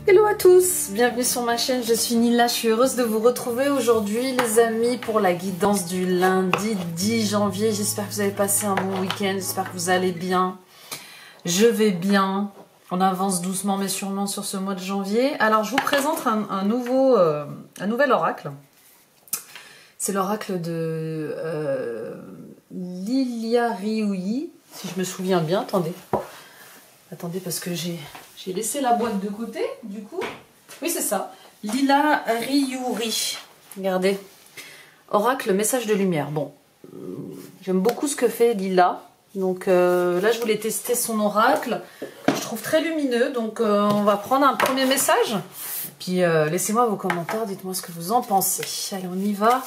Hello à tous, bienvenue sur ma chaîne, je suis Nila, je suis heureuse de vous retrouver aujourd'hui les amis pour la guidance du lundi 10 janvier. J'espère que vous avez passé un bon week-end, j'espère que vous allez bien. Je vais bien, on avance doucement mais sûrement sur ce mois de janvier. Alors je vous présente un nouvel oracle. C'est l'oracle de Lilia Rioui, si je me souviens bien, attendez parce que j'ai laissé la boîte de côté, du coup. Oui, c'est ça. Lila Riouri. Regardez. Oracle, message de lumière. Bon, j'aime beaucoup ce que fait Lila. Donc là, je voulais tester son oracle. Je trouve très lumineux. Donc on va prendre un premier message. Puis laissez-moi vos commentaires. Dites-moi ce que vous en pensez. Allez, on y va.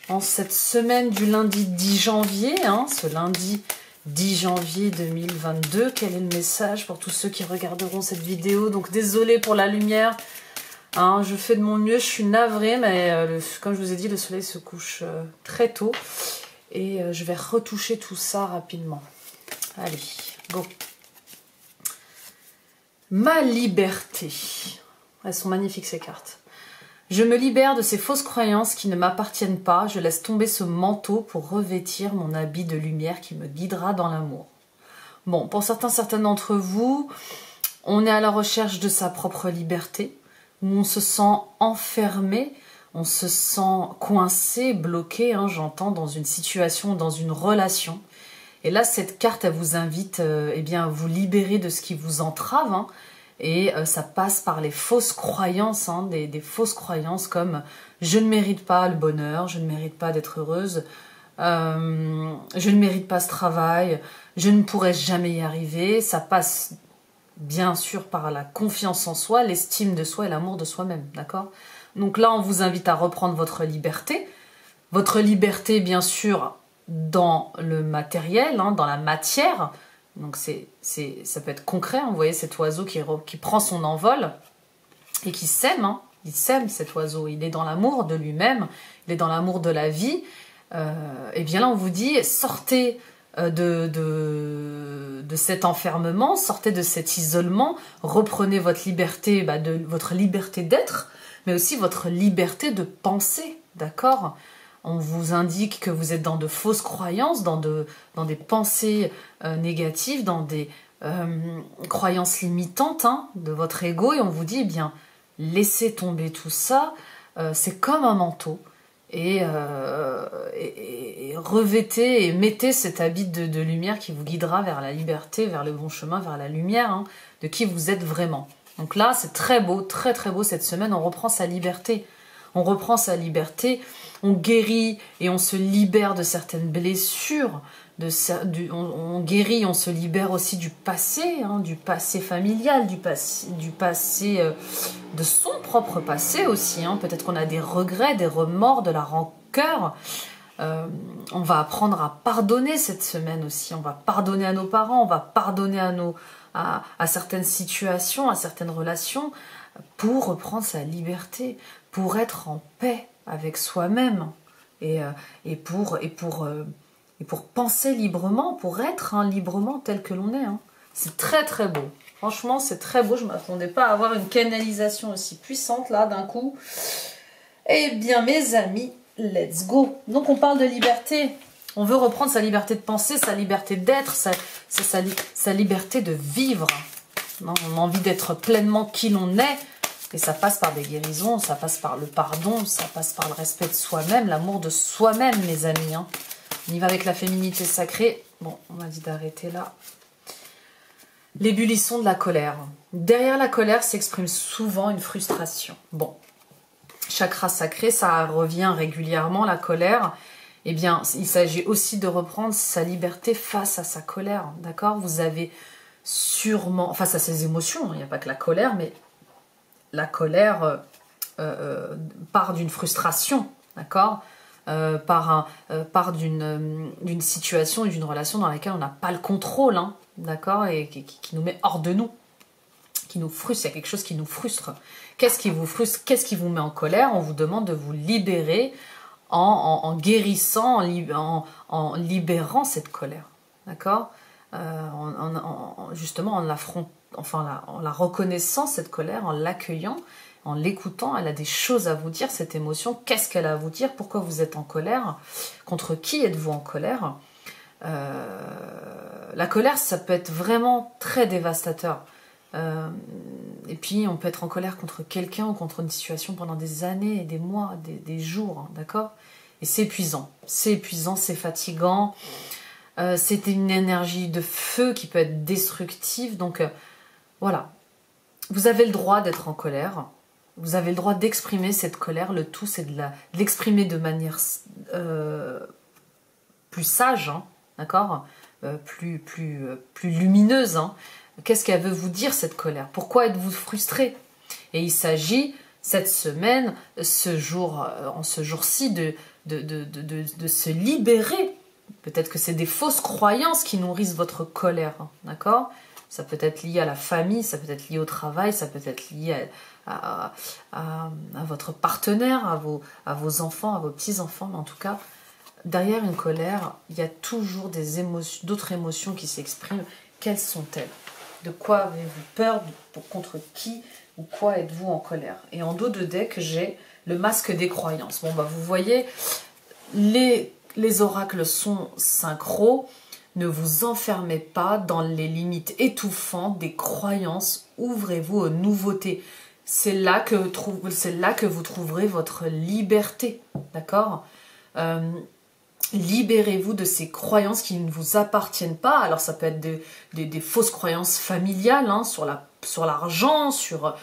En cette semaine du lundi 10 janvier. Ce lundi 10 janvier 2022, quel est le message pour tous ceux qui regarderont cette vidéo? Donc désolé pour la lumière, je fais de mon mieux, je suis navrée, mais comme je vous ai dit, le soleil se couche très tôt et je vais retoucher tout ça rapidement. Allez, go. Ma liberté. Elles sont magnifiques ces cartes. Je me libère de ces fausses croyances qui ne m'appartiennent pas. Je laisse tomber ce manteau pour revêtir mon habit de lumière qui me guidera dans l'amour. Bon, pour certains d'entre vous, on est à la recherche de sa propre liberté, où on se sent enfermé, on se sent coincé, bloqué, j'entends, dans une situation, dans une relation. Et là, cette carte, elle vous invite à vous libérer de ce qui vous entrave, Et ça passe par les fausses croyances, des fausses croyances comme « je ne mérite pas le bonheur, je ne mérite pas d'être heureuse, je ne mérite pas ce travail, je ne pourrai jamais y arriver ». Ça passe bien sûr par la confiance en soi, l'estime de soi et l'amour de soi-même, d'accord? Donc là, on vous invite à reprendre votre liberté bien sûr dans le matériel, dans la matière. Donc ça peut être concret, vous voyez cet oiseau qui prend son envol et qui s'aime, il s'aime cet oiseau, il est dans l'amour de lui-même, il est dans l'amour de la vie. Et bien là on vous dit, sortez de cet enfermement, sortez de cet isolement, reprenez votre liberté, votre liberté d'être, mais aussi votre liberté de penser, d'accord ? On vous indique que vous êtes dans de fausses croyances, dans des pensées négatives, dans des croyances limitantes de votre ego. Et on vous dit, laissez tomber tout ça. C'est comme un manteau. Et revêtez et mettez cet habit de lumière qui vous guidera vers la liberté, vers le bon chemin, vers la lumière, de qui vous êtes vraiment. Donc là, c'est très beau, très très beau cette semaine. On reprend sa liberté. On reprend sa liberté, on guérit et on se libère de certaines blessures, on guérit, on se libère aussi du passé familial, du passé de son propre passé aussi. Peut-être qu'on a des regrets, des remords, de la rancœur. On va apprendre à pardonner cette semaine aussi. On va pardonner à nos parents, on va pardonner à certaines situations, à certaines relations, pour reprendre sa liberté, pour être en paix avec soi-même et pour penser librement, pour être librement tel que l'on est. C'est très très beau. Franchement, c'est très beau. Je ne m'attendais pas à avoir une canalisation aussi puissante là d'un coup. Eh bien, mes amis, let's go. Donc, on parle de liberté. On veut reprendre sa liberté de penser, sa liberté d'être, sa liberté de vivre. On a envie d'être pleinement qui l'on est. Et ça passe par des guérisons, ça passe par le pardon, ça passe par le respect de soi-même, l'amour de soi-même, mes amis. On y va avec la féminité sacrée. Bon, on m'a dit d'arrêter là. L'ébullition de la colère. Derrière la colère s'exprime souvent une frustration. Bon, chakra sacré, ça revient régulièrement, la colère. Eh bien, il s'agit aussi de reprendre sa liberté face à sa colère, d'accord? Vous avez sûrement, face à ses émotions, il n'y a pas que la colère, mais la colère part d'une frustration, d'accord, part d'une situation et d'une relation dans laquelle on n'a pas le contrôle, d'accord, et qui nous met hors de nous, qui nous frustre. Il y a quelque chose qui nous frustre. Qu'est-ce qui vous frustre? Qu'est-ce qui vous met en colère? On vous demande de vous libérer en guérissant, en libérant cette colère, d'accord. justement en la reconnaissant, cette colère, en l'accueillant, en l'écoutant. Elle a des choses à vous dire, cette émotion. Qu'est-ce qu'elle a à vous dire? Pourquoi vous êtes en colère? Contre qui êtes-vous en colère? La colère, ça peut être vraiment très dévastateur. Et puis, on peut être en colère contre quelqu'un ou contre une situation pendant des années, des mois, des jours, hein, d'accord? Et c'est épuisant, c'est fatigant. C'est une énergie de feu qui peut être destructive. Donc, voilà. Vous avez le droit d'être en colère. Vous avez le droit d'exprimer cette colère. Le tout, c'est de l'exprimer de manière plus sage, hein, d'accord, plus lumineuse. Hein. Qu'est-ce qu'elle veut vous dire, cette colère? Pourquoi êtes-vous frustré? Et il s'agit, cette semaine, en ce jour-ci, de se libérer. Peut-être que c'est des fausses croyances qui nourrissent votre colère, hein, d'accord? Ça peut être lié à la famille, ça peut être lié au travail, ça peut être lié à votre partenaire, à vos enfants, à vos petits-enfants. Mais en tout cas, derrière une colère, il y a toujours d'autres émotions qui s'expriment. Quelles sont-elles? De quoi avez-vous peur? Contre qui ou quoi êtes-vous en colère? Et en dos de deck, j'ai le masque des croyances. Bon, bah, vous voyez, les oracles sont synchro. Ne vous enfermez pas dans les limites étouffantes des croyances. Ouvrez-vous aux nouveautés. C'est là que vous trouverez votre liberté. D'accord? Libérez-vous de ces croyances qui ne vous appartiennent pas. Alors ça peut être des fausses croyances familiales, hein, sur l'argent, sur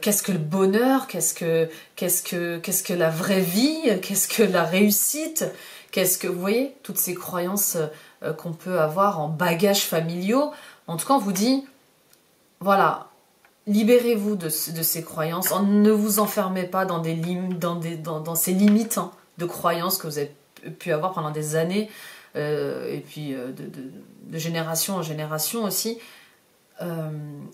qu'est-ce que le bonheur, qu'est-ce que la vraie vie, qu'est-ce que la réussite, vous voyez, toutes ces croyances qu'on peut avoir en bagages familiaux. En tout cas, on vous dit, voilà, libérez-vous de ces croyances. Ne vous enfermez pas dans ces limites, hein, de croyances que vous avez pu avoir pendant des années, et puis de génération en génération aussi.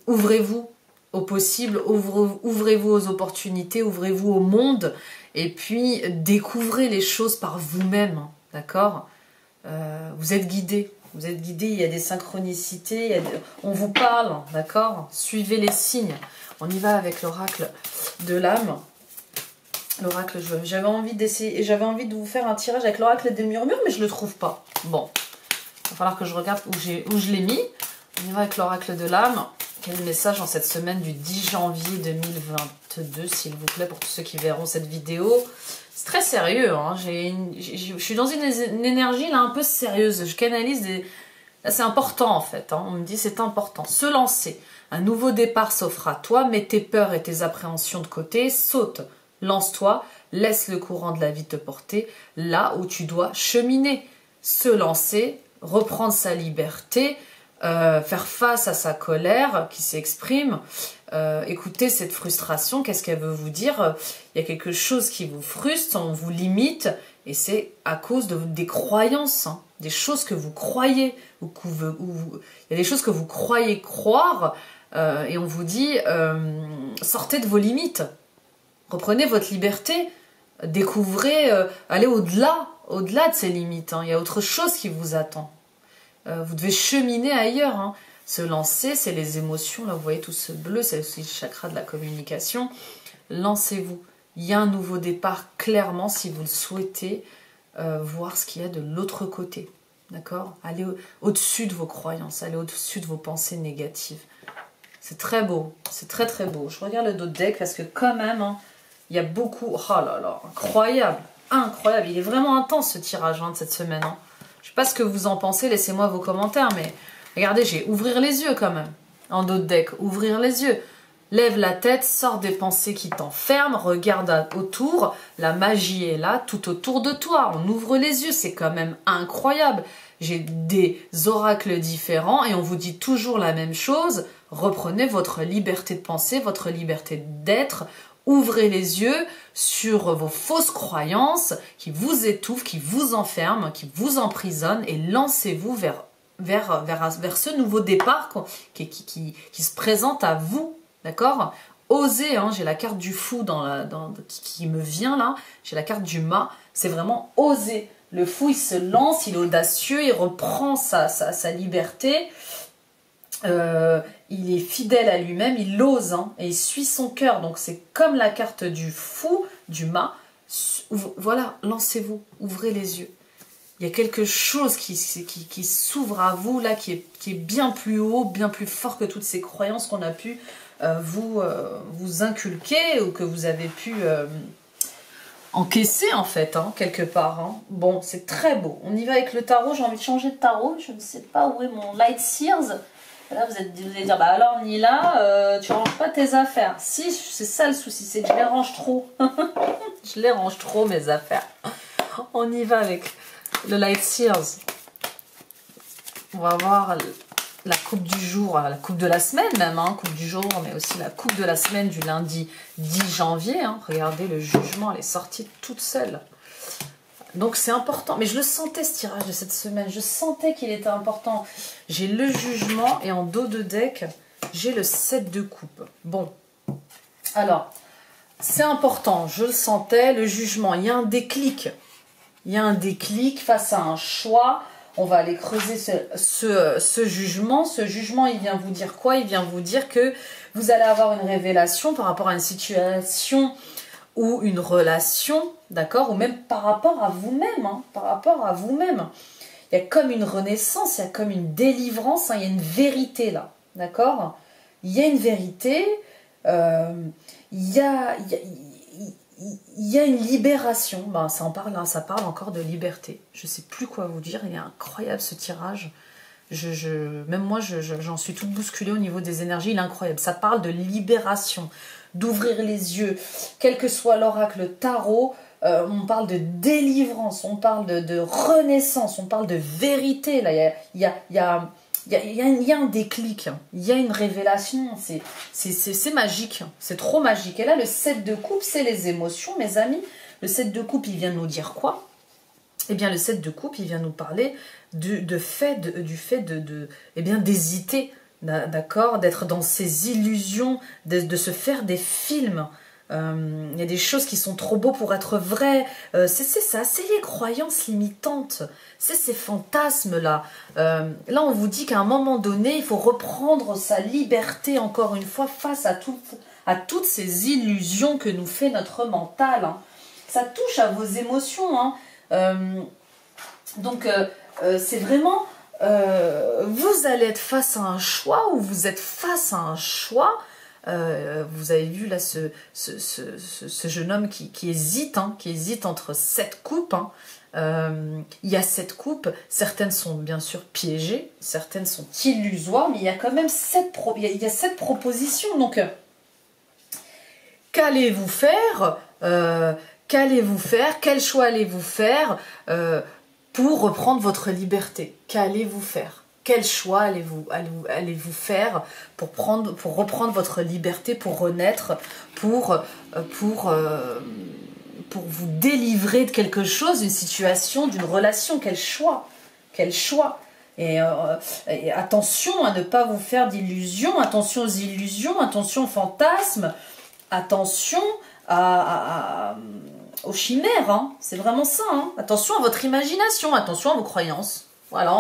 Ouvrez-vous au possible, ouvrez-vous aux opportunités, ouvrez-vous au monde, et puis découvrez les choses par vous-même, hein, d'accord? Vous êtes guidé, il y a des synchronicités, on vous parle, d'accord? Suivez les signes. On y va avec l'oracle de l'âme. L'oracle, j'avais envie de vous faire un tirage avec l'oracle des murmures, mais je ne le trouve pas. Bon, il va falloir que je regarde où je l'ai mis. On y va avec l'oracle de l'âme. Quel message en cette semaine du 10 janvier 2022, s'il vous plaît, pour tous ceux qui verront cette vidéo. C'est très sérieux, hein. Je suis dans une énergie là un peu sérieuse. Je canalise c'est important en fait, hein. On me dit c'est important. Se lancer. Un nouveau départ s'offre à toi. Mets tes peurs et tes appréhensions de côté. Saute. Lance-toi, laisse le courant de la vie te porter là où tu dois cheminer. Se lancer, reprendre sa liberté, faire face à sa colère qui s'exprime, écouter cette frustration, qu'est-ce qu'elle veut vous dire? Il y a quelque chose qui vous frustre, on vous limite, et c'est à cause des croyances, hein, des choses que vous croyez, il y a des choses que vous croyez croire, et on vous dit, sortez de vos limites. Reprenez votre liberté, découvrez, allez au-delà de ces limites. Hein. Il y a autre chose qui vous attend. Vous devez cheminer ailleurs. Hein. Se lancer, c'est les émotions. Là, vous voyez tout ce bleu, c'est aussi le chakra de la communication. Lancez-vous. Il y a un nouveau départ, clairement, si vous le souhaitez, voir ce qu'il y a de l'autre côté. D'accord? Allez au-dessus de vos croyances, allez au-dessus de vos pensées négatives. C'est très beau, c'est très très beau. Je regarde le dos de deck parce que quand même... Hein, il y a beaucoup... Oh là là, incroyable, incroyable. Il est vraiment intense ce tirage, hein, de cette semaine. Hein. Je ne sais pas ce que vous en pensez, laissez-moi vos commentaires. Mais regardez, j'ai ouvrir les yeux quand même. En dos de deck, ouvrir les yeux. Lève la tête, sors des pensées qui t'enferment, regarde autour. La magie est là, tout autour de toi. On ouvre les yeux, c'est quand même incroyable. J'ai des oracles différents et on vous dit toujours la même chose. Reprenez votre liberté de penser, votre liberté d'être. Ouvrez les yeux sur vos fausses croyances qui vous étouffent, qui vous enferment, qui vous emprisonnent et lancez-vous vers ce nouveau départ qui se présente à vous, d'accord? Osez, hein, j'ai la carte du fou qui me vient là, j'ai la carte du mât, c'est vraiment oser. Le fou, il se lance, il est audacieux, il reprend sa liberté il est fidèle à lui-même, il ose, hein, et il suit son cœur. Donc c'est comme la carte du fou, du mât. Voilà, lancez-vous, ouvrez les yeux. Il y a quelque chose qui s'ouvre à vous, là, qui est bien plus haut, bien plus fort que toutes ces croyances qu'on a pu vous inculquer ou que vous avez pu encaisser, en fait, hein, quelque part. Hein. Bon, c'est très beau. On y va avec le tarot. J'ai envie de changer de tarot. Je ne sais pas où est mon Light Sears. Là, vous allez dire, bah alors, Nila, tu ranges pas tes affaires. Si, c'est ça le souci, c'est que je les range trop. Je les range trop, mes affaires. On y va avec le Light Sears. On va voir la coupe du jour, la coupe de la semaine même, hein, coupe du jour, mais aussi la coupe de la semaine du lundi 10 janvier. Hein. Regardez, le jugement, elle est sortie toute seule. Donc c'est important, mais je le sentais ce tirage de cette semaine, je sentais qu'il était important. J'ai le jugement et en dos de deck, j'ai le 7 de coupe. Bon, alors, c'est important, je le sentais, le jugement, il y a un déclic. Il y a un déclic face à un choix. On va aller creuser ce jugement. Ce jugement, il vient vous dire quoi? Il vient vous dire que vous allez avoir une révélation par rapport à une situation ou une relation, d'accord? Ou même par rapport à vous-même, hein, par rapport à vous-même. Il y a comme une renaissance, il y a comme une délivrance, hein, il y a une vérité là, d'accord? Il y a une vérité, il y a une libération, ben, ça en parle, hein, ça parle encore de liberté. Je ne sais plus quoi vous dire, il est incroyable ce tirage. Même moi, j'en suis toute bousculée au niveau des énergies, il est incroyable. Ça parle de libération, d'ouvrir les yeux, quel que soit l'oracle tarot, on parle de délivrance, on parle de renaissance, on parle de vérité. Là, il y a un déclic, il y a une révélation, c'est magique, c'est trop magique. Et là, le 7 de coupe, c'est les émotions, mes amis. Le 7 de coupe, il vient nous dire quoi? Eh bien, le 7 de coupe, il vient nous parler du fait d'hésiter, d'accord, d'être dans ces illusions, de se faire des films. Il y a des choses qui sont trop beaux pour être vraies. C'est ça, c'est les croyances limitantes. C'est ces fantasmes-là. Là, on vous dit qu'à un moment donné, il faut reprendre sa liberté, encore une fois, face à toutes ces illusions que nous fait notre mental. Hein. Ça touche à vos émotions, hein. Donc, c'est vraiment, vous allez être face à un choix ou vous êtes face à un choix. Vous avez vu là ce jeune homme qui hésite, hein, qui hésite entre 7 coupes. Hein. Il y a 7 coupes, certaines sont bien sûr piégées, certaines sont illusoires, mais il y a quand même 7 propositions. Donc, qu'allez-vous faire? Qu'allez-vous faire? Quel choix allez-vous faire pour reprendre votre liberté? Qu'allez-vous faire? Quel choix allez-vous faire pour reprendre votre liberté, pour renaître, pour vous délivrer de quelque chose, d'une situation, d'une relation? Quel choix? Quel choix? Et attention à ne pas vous faire d'illusions, attention aux illusions, attention aux fantasmes, attention aux chimères, hein. C'est vraiment ça. Hein. Attention à votre imagination, attention à vos croyances. Voilà,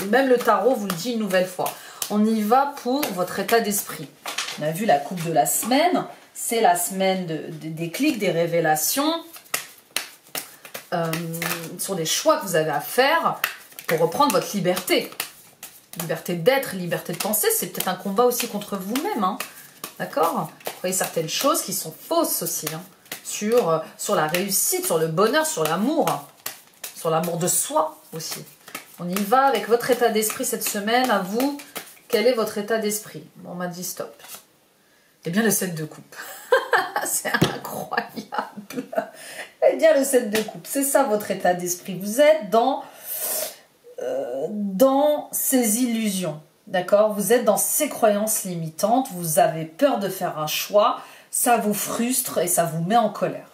même le tarot vous le dit une nouvelle fois. On y va pour votre état d'esprit. On a vu la coupe de la semaine, c'est la semaine des déclics, des révélations, sur des choix que vous avez à faire pour reprendre votre liberté. Liberté d'être, liberté de penser, c'est peut-être un combat aussi contre vous-même, hein. D'accord? Vous voyez certaines choses qui sont fausses aussi, hein. Sur la réussite, sur le bonheur, sur l'amour de soi aussi. On y va avec votre état d'esprit cette semaine. À vous, quel est votre état d'esprit? Bon, on m'a dit stop. Eh bien, le 7 de coupe. C'est incroyable. Eh bien, le 7 de coupe, c'est ça votre état d'esprit. Vous êtes dans ces illusions. D'accord? Vous êtes dans ces croyances limitantes. Vous avez peur de faire un choix. Ça vous frustre et ça vous met en colère.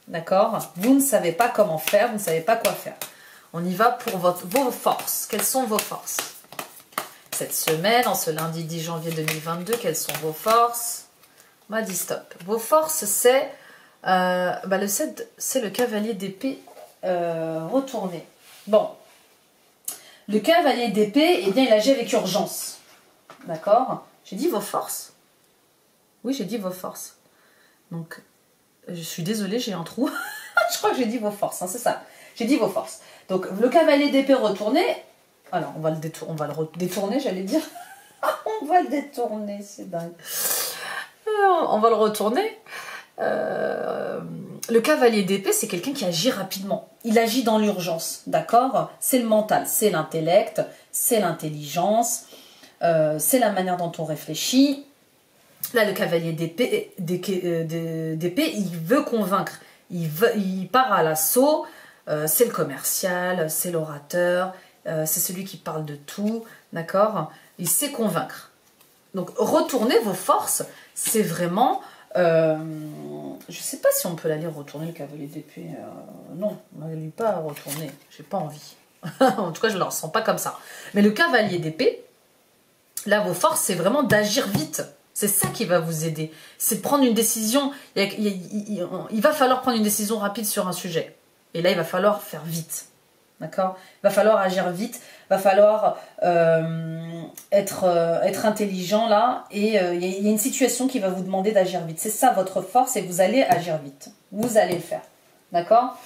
D'accord? Vous ne savez pas comment faire, vous ne savez pas quoi faire. On y va pour vos forces. Quelles sont vos forces? Cette semaine, en ce lundi 10 janvier 2022, quelles sont vos forces? On m'a dit stop. Vos forces, c'est le 7, c'est le cavalier d'épée retourné. Bon. Le cavalier d'épée, eh bien, il agit avec urgence. d'accord? J'ai dit vos forces. Oui, j'ai dit vos forces. Donc, je suis désolée, j'ai un trou. Je crois que j'ai dit vos forces, hein, c'est ça. J'ai dit vos forces. Donc, le cavalier d'épée retourné. Alors, on va le détourner, j'allais dire. On va le détourner, c'est dingue. On va le retourner. Le cavalier d'épée, c'est quelqu'un qui agit rapidement. Il agit dans l'urgence, d'accord? C'est le mental, c'est l'intellect, c'est l'intelligence, c'est la manière dont on réfléchit. Là, le cavalier d'épée, il veut convaincre. Il part à l'assaut. C'est le commercial, c'est l'orateur, c'est celui qui parle de tout, d'accord? Il sait convaincre. Donc, retournez vos forces, c'est vraiment... je ne sais pas si on peut la lire retourner, le cavalier d'épée. Non, on ne la lit pas retourner. J'ai pas envie. En tout cas, je ne le ressens pas comme ça. Mais le cavalier d'épée, là, vos forces, c'est vraiment d'agir vite. C'est ça qui va vous aider. C'est de prendre une décision. Il va falloir prendre une décision rapide sur un sujet. Et là, il va falloir faire vite. D'accord? Il va falloir agir vite. Il va falloir être intelligent là. Et il y a une situation qui va vous demander d'agir vite. C'est ça votre force et vous allez agir vite. Vous allez le faire. D'accord?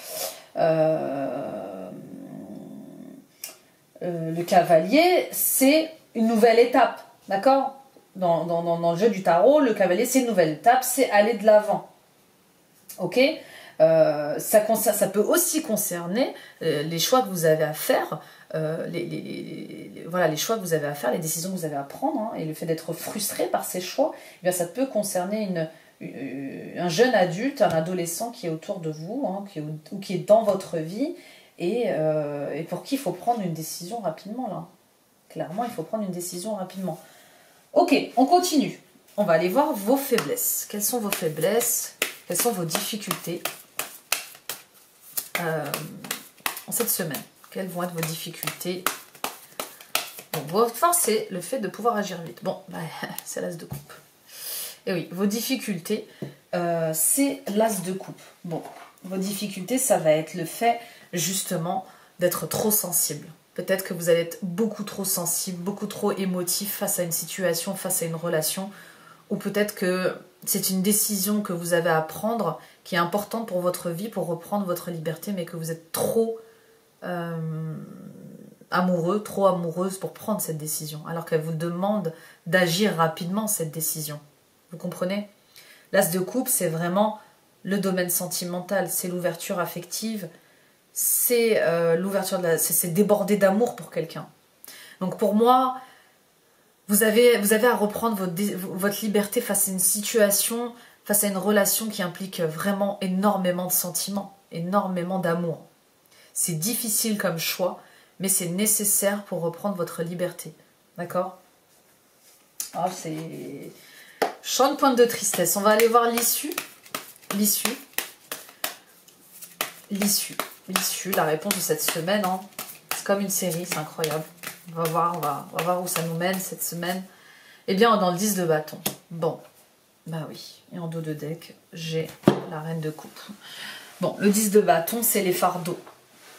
Le cavalier, c'est une nouvelle étape. D'accord? Dans le jeu du tarot, le cavalier, c'est une nouvelle étape, c'est aller de l'avant. Ok? Ça peut aussi concerner les choix que vous avez à faire, voilà, les choix que vous avez à faire, les décisions que vous avez à prendre, hein, et le fait d'être frustré par ces choix, eh bien, ça peut concerner un jeune adulte, un adolescent qui est autour de vous, hein, ou qui est dans votre vie, et pour qui il faut prendre une décision rapidement. Là. Clairement, il faut prendre une décision rapidement. Ok, on continue. On va aller voir vos faiblesses. Quelles sont vos faiblesses? Quelles sont vos difficultés en cette semaine? Quelles vont être vos difficultés? Bon, votre force, c'est le fait de pouvoir agir vite. Bon, bah, c'est l'as de coupe. Et oui, vos difficultés, c'est l'as de coupe. Bon, vos difficultés, ça va être le fait, justement, d'être trop sensible. Peut-être que vous allez être beaucoup trop sensible, beaucoup trop émotif face à une situation, face à une relation. Ou peut-être que c'est une décision que vous avez à prendre qui est importante pour votre vie, pour reprendre votre liberté, mais que vous êtes trop amoureux, trop amoureuse pour prendre cette décision, alors qu'elle vous demande d'agir rapidement cette décision. Vous comprenez? L'as de coupe, c'est vraiment le domaine sentimental, c'est l'ouverture affective, c'est c'est déborder d'amour pour quelqu'un. Donc pour moi, vous avez à reprendre votre liberté face à une situation, face à une relation qui implique vraiment énormément de sentiments, énormément d'amour. C'est difficile comme choix, mais c'est nécessaire pour reprendre votre liberté. D'accord? Ah, c'est... Je sens une pointe de tristesse. On va aller voir l'issue. L'issue, la réponse de cette semaine. Hein. C'est comme une série, c'est incroyable. On va voir où ça nous mène cette semaine. Eh bien, dans le 10 de bâton. Bon, bah oui. Et en dos de deck, j'ai la reine de coupe. Bon, le 10 de bâton, c'est les fardeaux.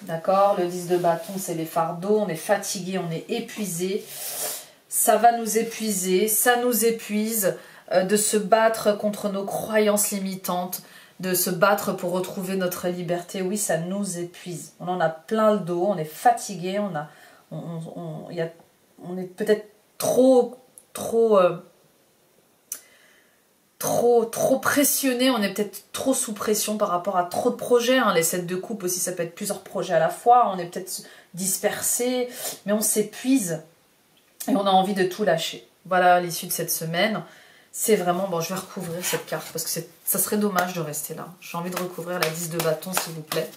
D'accord? Le 10 de bâton, c'est les fardeaux. On est fatigué, on est épuisé. Ça va nous épuiser, ça nous épuise de se battre contre nos croyances limitantes, de se battre pour retrouver notre liberté. Oui, ça nous épuise. On en a plein le dos, on est fatigué, on est peut-être trop pressionné, on est peut-être trop sous pression par rapport à trop de projets. Hein. Les 7 de coupe aussi, ça peut être plusieurs projets à la fois. On est peut-être dispersé, mais on s'épuise et on a envie de tout lâcher. Voilà l'issue de cette semaine. C'est vraiment... Bon, je vais recouvrir cette carte parce que ça serait dommage de rester là. J'ai envie de recouvrir la 10 de bâton, s'il vous plaît.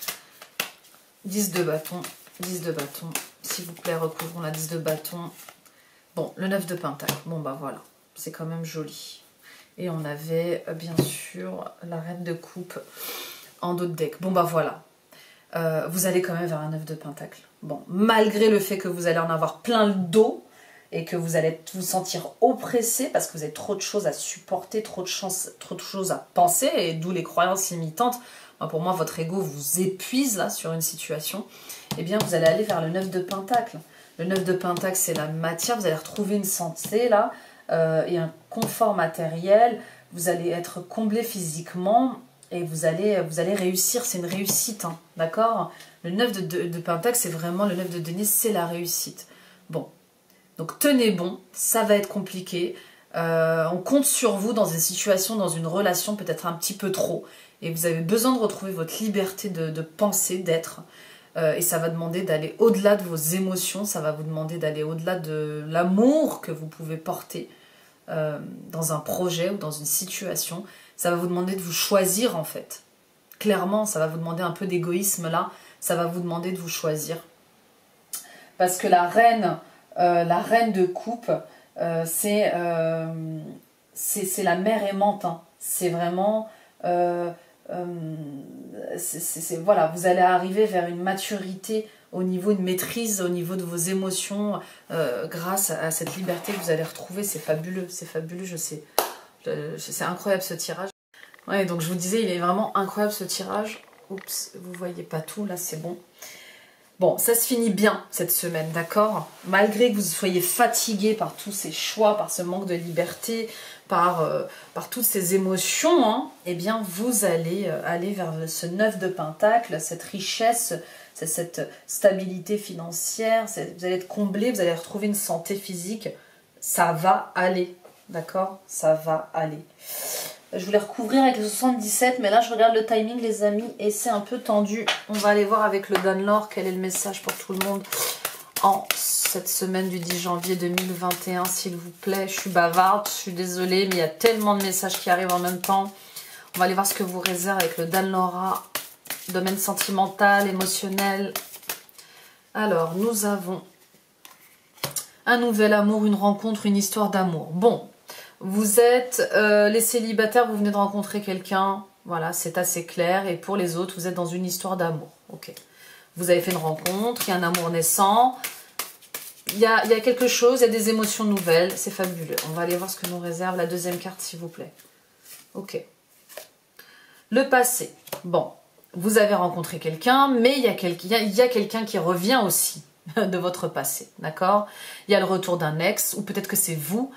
10 de bâton, 10 de bâton. S'il vous plaît, recouvrons la 10 de bâton. Bon, le 9 de pentacle. Bon, bah voilà. C'est quand même joli. Et on avait, bien sûr, la reine de coupe en dos de deck. Bon, bah voilà. Vous allez quand même vers un 9 de pentacle. Bon, malgré le fait que vous allez en avoir plein le dos et que vous allez vous sentir oppressé parce que vous avez trop de choses à supporter, trop de choses à penser, et d'où les croyances limitantes. Pour moi, votre ego vous épuise là sur une situation. Eh bien, vous allez aller vers le 9 de pentacle. Le 9 de Pentacle, c'est la matière. Vous allez retrouver une santé là et un confort matériel. Vous allez être comblé physiquement et vous allez réussir. C'est une réussite, hein, d'accord? Le 9 de Pentacle, c'est vraiment le 9 de denier, c'est la réussite. Bon, donc tenez bon, ça va être compliqué. On compte sur vous dans une situation, dans une relation peut-être un petit peu trop. Et vous avez besoin de retrouver votre liberté de penser, d'être. Et ça va demander d'aller au-delà de vos émotions, ça va vous demander d'aller au-delà de l'amour que vous pouvez porter dans un projet ou dans une situation. Ça va vous demander de vous choisir en fait. Clairement, ça va vous demander un peu d'égoïsme là, ça va vous demander de vous choisir. Parce que la reine de coupe, c'est la mère aimante, hein. C'est vraiment... voilà, vous allez arriver vers une maturité au niveau de maîtrise, au niveau de vos émotions, grâce à cette liberté que vous allez retrouver. C'est fabuleux, je sais. C'est incroyable ce tirage. Ouais, donc je vous disais, il est vraiment incroyable ce tirage. Oups, vous voyez pas tout, là c'est bon. Bon, ça se finit bien cette semaine, d'accord? Malgré que vous soyez fatigué par tous ces choix, par ce manque de liberté, par toutes ces émotions, hein, eh bien vous allez aller vers ce 9 de Pentacle, cette richesse, cette stabilité financière, vous allez être comblé, vous allez retrouver une santé physique. Ça va aller, d'accord? Ça va aller. Je voulais recouvrir avec le 77, mais là je regarde le timing les amis et c'est un peu tendu. On va aller voir avec le Danelaw quel est le message pour tout le monde en cette semaine du 10 janvier 2021, s'il vous plaît. Je suis bavarde, je suis désolée, mais il y a tellement de messages qui arrivent en même temps. On va aller voir ce que vous réserve avec le Danelaw, domaine sentimental, émotionnel. Alors, nous avons un nouvel amour, une rencontre, une histoire d'amour. Bon. Vous êtes les célibataires, vous venez de rencontrer quelqu'un, voilà, c'est assez clair. Et pour les autres, vous êtes dans une histoire d'amour. Ok. Vous avez fait une rencontre, il y a un amour naissant, il y a quelque chose, il y a des émotions nouvelles, c'est fabuleux. On va aller voir ce que nous réserve la deuxième carte, s'il vous plaît. Ok. Le passé. Bon, vous avez rencontré quelqu'un, mais il y a quelqu'un qui revient aussi de votre passé, d'accord? Il y a le retour d'un ex, ou peut-être que c'est vous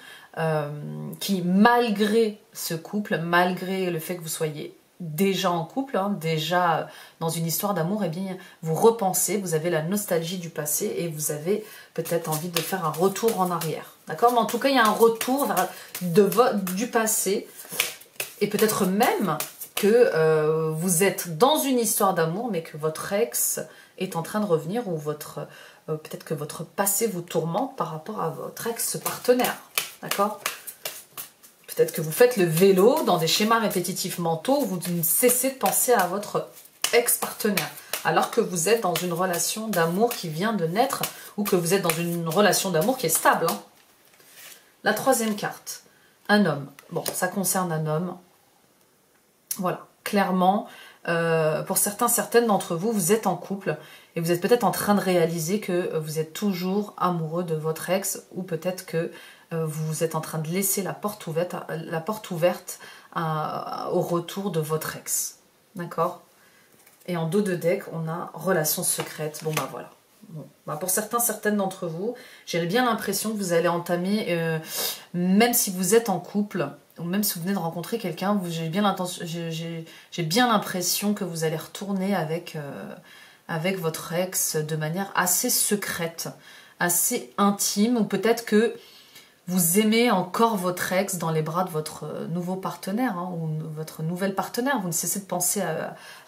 qui, malgré ce couple, malgré le fait que vous soyez déjà en couple, hein, déjà dans une histoire d'amour, eh bien, vous repensez, vous avez la nostalgie du passé et vous avez peut-être envie de faire un retour en arrière. D'accord? Mais en tout cas, il y a un retour du passé et peut-être même que vous êtes dans une histoire d'amour, mais que votre ex est en train de revenir ou peut-être que votre passé vous tourmente par rapport à votre ex-partenaire. D'accord? Peut-être que vous faites le vélo dans des schémas répétitifs mentaux où vous ne cessez de penser à votre ex-partenaire, alors que vous êtes dans une relation d'amour qui vient de naître ou que vous êtes dans une relation d'amour qui est stable. Hein. La troisième carte, un homme. Bon, ça concerne un homme. Voilà, clairement, pour certaines d'entre vous, vous êtes en couple et vous êtes peut-être en train de réaliser que vous êtes toujours amoureux de votre ex ou peut-être que vous êtes en train de laisser la porte ouverte au retour de votre ex. D'accord? Et en dos de deck, on a relation secrète. Bon, bah voilà. Bon, bah pour certaines d'entre vous, j'ai bien l'impression que vous allez entamer, même si vous êtes en couple, ou même si vous venez de rencontrer quelqu'un, j'ai bien l'impression que vous allez retourner avec votre ex de manière assez secrète, assez intime, ou peut-être que vous aimez encore votre ex dans les bras de votre nouveau partenaire, hein, ou votre nouvelle partenaire. Vous ne cessez de penser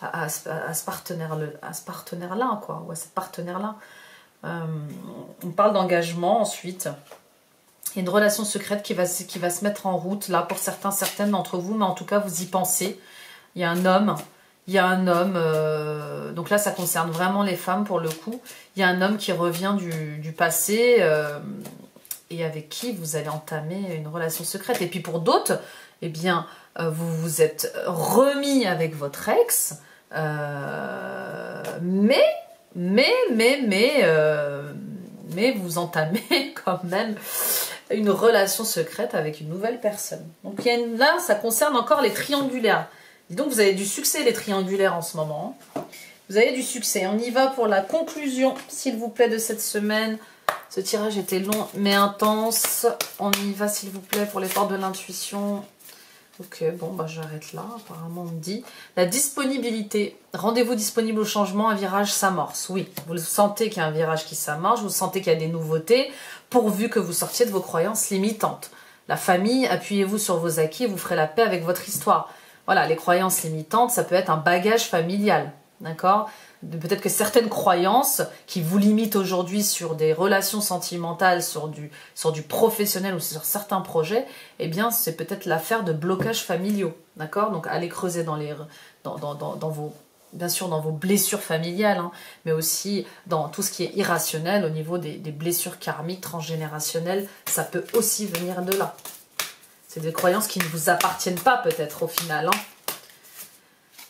à ce partenaire-là, quoi, ou à cette partenaire-là. On parle d'engagement ensuite. Il y a une relation secrète qui va se mettre en route, là, pour certaines d'entre vous, mais en tout cas, vous y pensez. Il y a un homme, donc là, ça concerne vraiment les femmes, pour le coup. Il y a un homme qui revient du passé, et avec qui vous allez entamer une relation secrète. Et puis pour d'autres, eh bien, vous vous êtes remis avec votre ex, mais vous entamez quand même une relation secrète avec une nouvelle personne. Donc là, ça concerne encore les triangulaires. Dis donc, vous avez du succès, les triangulaires, en ce moment. Vous avez du succès. On y va pour la conclusion, s'il vous plaît, de cette semaine. Ce tirage était long mais intense. On y va s'il vous plaît pour les portes de l'intuition. Ok, bon, bah j'arrête là, apparemment on me dit. La disponibilité. Rendez-vous disponible au changement, un virage s'amorce. Oui, vous le sentez qu'il y a un virage qui s'amorce, vous sentez qu'il y a des nouveautés, pourvu que vous sortiez de vos croyances limitantes. La famille, appuyez-vous sur vos acquis, vous ferez la paix avec votre histoire. Voilà, les croyances limitantes, ça peut être un bagage familial, d'accord? Peut-être que certaines croyances qui vous limitent aujourd'hui sur des relations sentimentales, sur du professionnel ou sur certains projets, eh bien, c'est peut-être l'affaire de blocages familiaux, d'accord? Donc, allez creuser dans vos, bien sûr, dans vos blessures familiales, hein, mais aussi dans tout ce qui est irrationnel au niveau des blessures karmiques transgénérationnelles, ça peut aussi venir de là. C'est des croyances qui ne vous appartiennent pas peut-être au final, hein.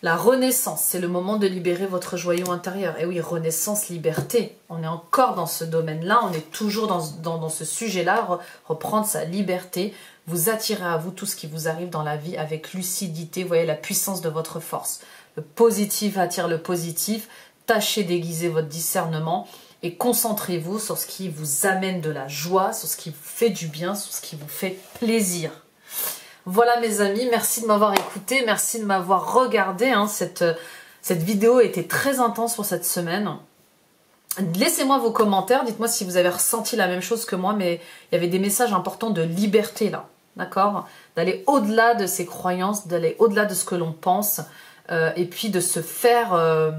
La renaissance, c'est le moment de libérer votre joyau intérieur. Et oui, renaissance, liberté. On est encore dans ce domaine-là, on est toujours dans ce sujet-là, reprendre sa liberté. Vous attirez à vous tout ce qui vous arrive dans la vie avec lucidité. Vous voyez la puissance de votre force. Le positif attire le positif. Tâchez d'aiguiser votre discernement et concentrez-vous sur ce qui vous amène de la joie, sur ce qui vous fait du bien, sur ce qui vous fait plaisir. Voilà mes amis, merci de m'avoir écouté, merci de m'avoir regardé. Hein, cette vidéo était très intense pour cette semaine. Laissez-moi vos commentaires, dites-moi si vous avez ressenti la même chose que moi, mais il y avait des messages importants de liberté là, d'accord? D'aller au-delà de ses croyances, d'aller au-delà de ce que l'on pense, et puis de se faire...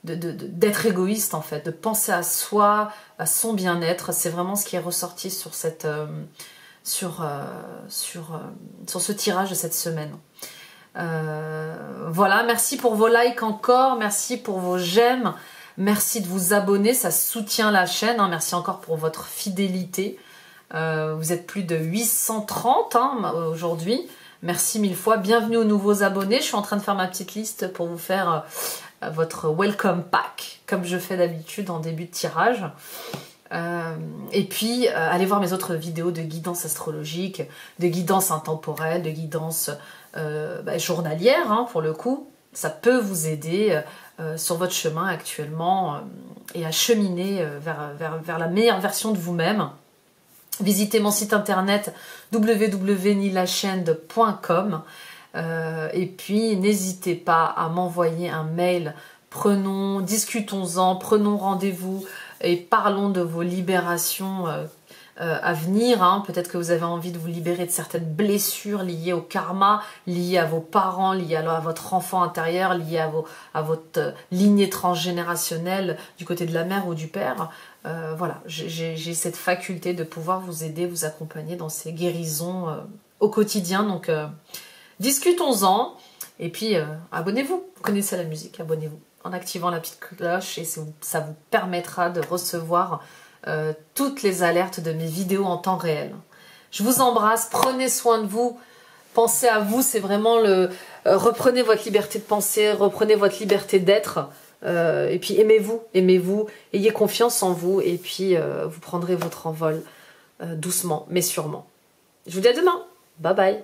d'être égoïste en fait, de penser à soi, à son bien-être. C'est vraiment ce qui est ressorti sur cette... sur ce tirage de cette semaine. Voilà, merci pour vos likes encore, merci pour vos j'aime, merci de vous abonner, ça soutient la chaîne, hein, merci encore pour votre fidélité. Vous êtes plus de 830 hein, aujourd'hui, merci mille fois, bienvenue aux nouveaux abonnés. Je suis en train de faire ma petite liste pour vous faire votre welcome pack, comme je fais d'habitude en début de tirage. Et puis allez voir mes autres vidéos de guidance astrologique, de guidance intemporelle, de guidance journalière hein, pour le coup. Ça peut vous aider sur votre chemin actuellement et à cheminer vers la meilleure version de vous-même. Visitez mon site internet www.nilachende.com et puis n'hésitez pas à m'envoyer un mail. Discutons-en, prenons rendez-vous et parlons de vos libérations à venir. Hein. Peut-être que vous avez envie de vous libérer de certaines blessures liées au karma, liées à vos parents, liées à votre enfant intérieur, liées à votre lignée transgénérationnelle du côté de la mère ou du père. Voilà, j'ai cette faculté de pouvoir vous aider, vous accompagner dans ces guérisons au quotidien. Donc, discutons-en. Et puis, abonnez-vous. Vous connaissez la musique, abonnez-vous en activant la petite cloche et ça vous permettra de recevoir toutes les alertes de mes vidéos en temps réel. Je vous embrasse, prenez soin de vous, pensez à vous, c'est vraiment reprenez votre liberté de penser, reprenez votre liberté d'être, et puis aimez-vous, ayez confiance en vous, et puis vous prendrez votre envol doucement, mais sûrement. Je vous dis à demain, bye bye.